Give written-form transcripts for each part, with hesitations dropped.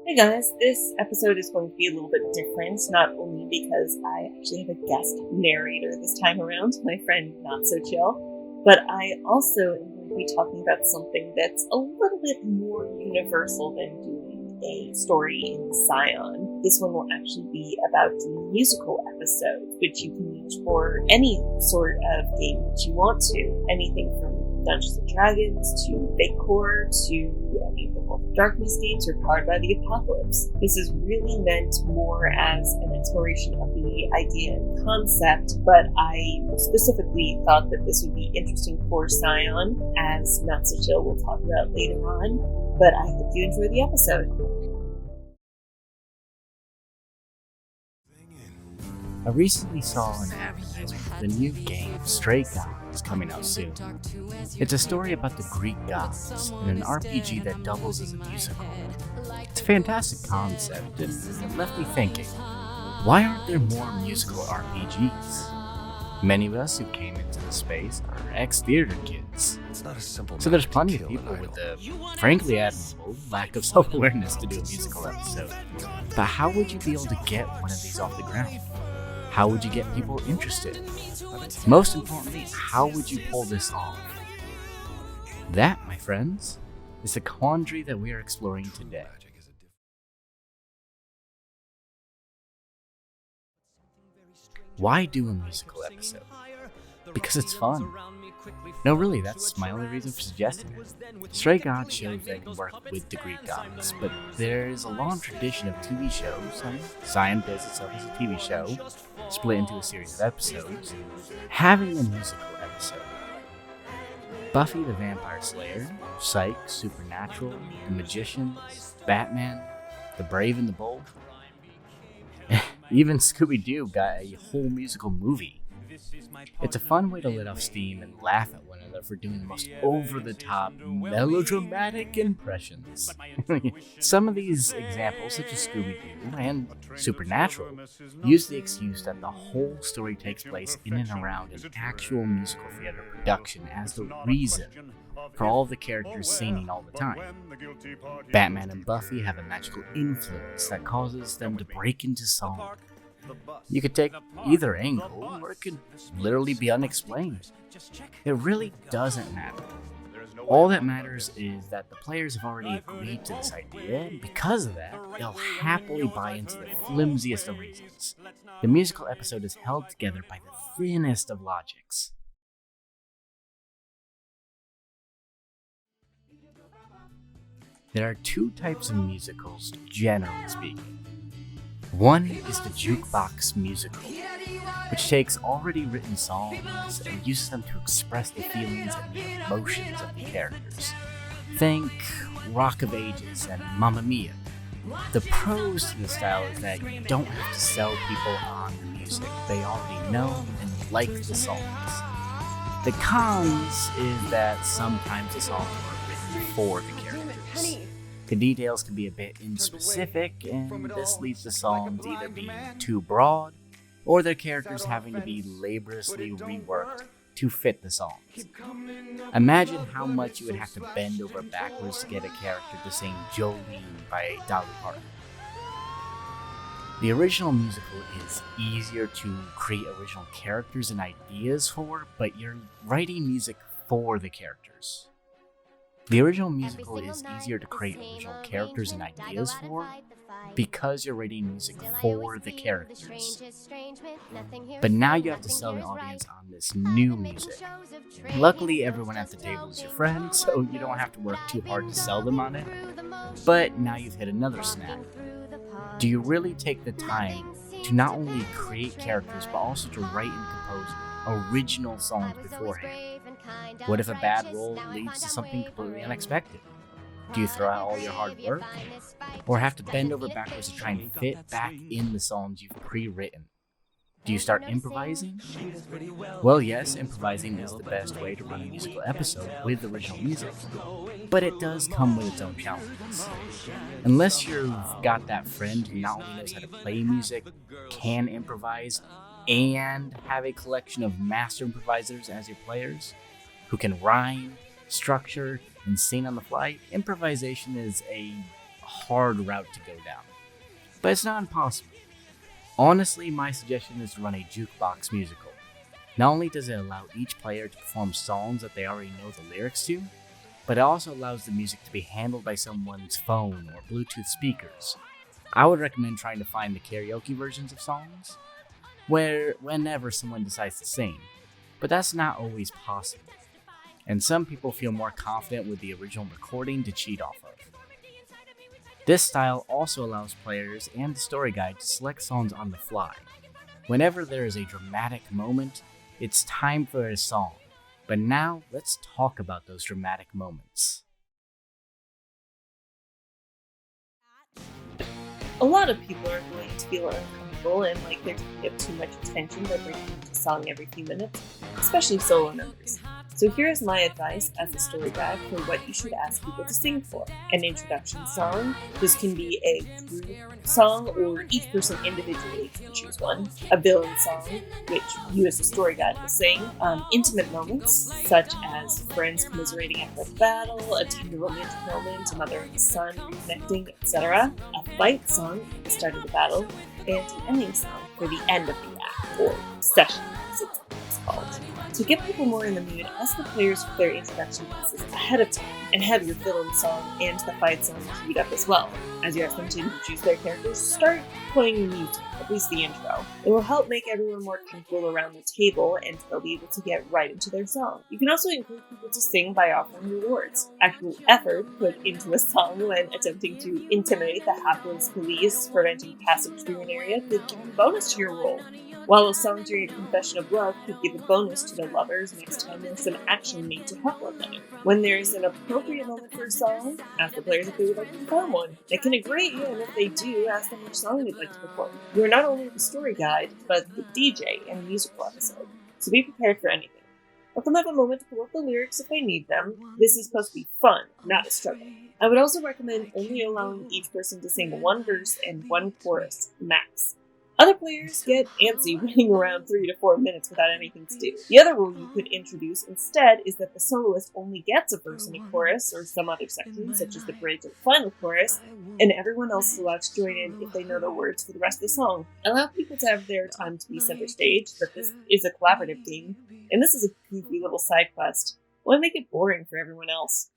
Hey guys, this episode is going to be a little bit different, not only because I actually have a guest narrator this time around, my friend NotSoChill, but I also am going to be talking about something that's a little bit more universal than doing a story in Scion. This one will actually be about doing musical episodes, which you can use for any sort of game that you want to. Anything from Dungeons & Dragons to rerecord to any of the World of Darkness games or Powered by the Apocalypse. This is really meant more as an exploration of the idea and concept, but I specifically thought that this would be interesting for Scion, as NotSoChill will talk about later on, but I hope you enjoy the episode. I recently saw an advertisement for the new game Stray Gods coming out soon. It's a story about the Greek gods in an RPG that doubles as a musical. It's a fantastic concept and it left me thinking, why aren't there more musical RPGs? Many of us who came into the space are ex-theater kids, so there's plenty of people with a frankly admirable lack of self-awareness to do a musical episode. But how would you be able to get one of these off the ground? How would you get people interested? Most importantly, how would you pull this off? That, my friends, is the quandary that we are exploring today. Why do a musical episode? Because it's fun. No, really, that's my only reason for suggesting it. Stray Gods shows that can work with the Greek gods, but there's a long tradition of TV shows, and Scion does itself as a TV show, split into a series of episodes, having a musical episode. Buffy the Vampire Slayer, Psych, Supernatural, The Magicians, Batman, The Brave and the Bold. Even Scooby-Doo got a whole musical movie. It's a fun way to let off steam and laugh at one another for doing the most over-the-top, melodramatic impressions. Some of these examples, such as Scooby-Doo and Supernatural, use the excuse that the whole story takes place in and around an actual musical theater production as the reason for all the characters singing all the time. Batman and Buffy have a magical influence that causes them to break into song. You could take either angle, or it could literally be unexplained. It really doesn't matter. All that matters is that the players have already agreed to this idea, and because of that, they'll happily buy into the flimsiest of reasons. The musical episode is held together by the thinnest of logics. There are two types of musicals, generally speaking. One is the Jukebox musical, which takes already written songs and uses them to express the feelings and the emotions of the characters. Think Rock of Ages and Mamma Mia. The pros to the style is that you don't have to sell people on the music. They already know and like the songs. The cons is that sometimes the songs are written for the characters. The details can be a bit inspecific, and this leads to songs either being too broad, or their characters having to be laboriously reworked to fit the songs. Imagine how much you would have to bend over backwards to get a character to sing Jolene by Dolly Parton. The original musical is easier to create original characters and ideas for, but you're writing music for the characters. The original musical is easier to create original characters and ideas for because you're writing music for the characters. But now you have to sell the audience on this new music. Luckily, everyone at the table is your friend, so you don't have to work too hard to sell them on it. But now you've hit another snag. Do you really take the time to not only create characters, but also to write and compose original songs beforehand? What if a bad role leads to something completely unexpected? Do you throw out all your hard work? Or have to bend over backwards to try and fit back in the songs you've pre-written? Do you start improvising? Well, yes, improvising is the best way to run a musical episode with original music, but it does come with its own challenges. Unless you've got that friend who not only knows how to play music, can improvise, and have a collection of master improvisers as your players, who can rhyme, structure, and sing on the fly, improvisation is a hard route to go down, but it's not impossible. Honestly, my suggestion is to run a jukebox musical. Not only does it allow each player to perform songs that they already know the lyrics to, but it also allows the music to be handled by someone's phone or Bluetooth speakers. I would recommend trying to find the karaoke versions of songs, whenever someone decides to sing, but that's not always possible, and some people feel more confident with the original recording to cheat off of. This style also allows players and the story guide to select songs on the fly. Whenever there is a dramatic moment, it's time for a song. But now, let's talk about those dramatic moments. A lot of people are going to feel uncomfortable and like they're taking up too much attention by breaking into song every few minutes, especially solo numbers. So here's my advice as a story guide for what you should ask people to sing for. An introduction song. This can be a group song or each person individually can choose one. A villain song, which you as a story guide will sing. Intimate moments, such as friends commiserating after a battle, a tender romantic moment, a mother and son reconnecting, etc. A fight song at the start of the battle, and an ending song for the end of the act, or session as it's called. To get people more in the mood, ask the players for their introduction pieces ahead of time, and have your villain song and the fight song queued up as well. As you ask them to introduce their characters, start playing music, at least the intro. It will help make everyone more comfortable around the table, and they'll be able to get right into their song. You can also encourage people to sing by offering rewards. Actual effort put into a song when attempting to intimidate the hapless police, preventing passage through an area, could give a bonus to your roll. While a song during a confession of love could give a bonus to the lovers next time there's some action made to help one another. When there's an appropriate moment for a song, ask the players if they would like to perform one. They can agree, and if they do, ask them which song they'd like to perform. You are not only the story guide, but the DJ in a musical episode, so be prepared for anything. Let them have a moment to pull up the lyrics if they need them. This is supposed to be fun, not a struggle. I would also recommend only allowing each person to sing one verse and one chorus, max. Other players get antsy running around 3 to 4 minutes without anything to do. The other rule you could introduce instead is that the soloist only gets a verse and a chorus, or some other section, such as the bridge or the final chorus, and everyone else is allowed to join in if they know the words for the rest of the song. Allow people to have their time to be center stage, but this is a collaborative game, and this is a goofy little side quest. Why make it boring for everyone else?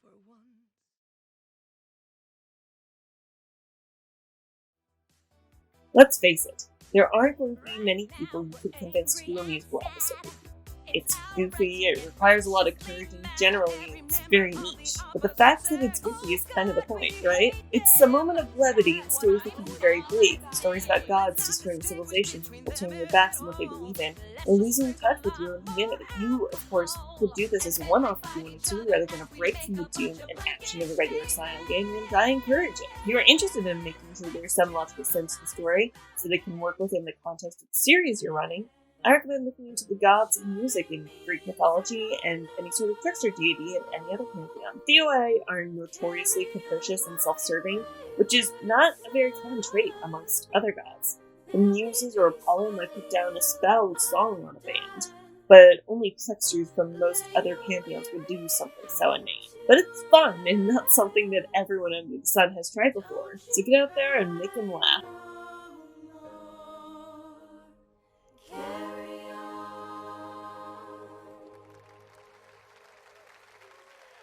Let's face it. There aren't going to be many people you could convince to do a musical episode with you. It's goofy, it requires a lot of courage, and generally it's very niche. But the fact that it's goofy is kind of the point, right? It's a moment of levity in stories that can be very bleak. Stories about gods destroying civilizations, people turning their backs on what they believe in, and losing touch with your own humanity. You, of course, could do this as a one-off if you wanted to, rather than a break from the doom and action of a regular Scion game, and I encourage it. If you are interested in making sure there's some logical sense to the story, so they can work within the context of the series you're running, I recommend looking into the gods of music in Greek mythology and any sort of trickster deity in any other pantheon. Theoi are notoriously capricious and self-serving, which is not a very common trait amongst other gods. The Muses or Apollo might put down a spell or song on a band, but only tricksters from most other pantheons would do something so inane. But it's fun and not something that everyone under the sun has tried before, so get out there and make them laugh.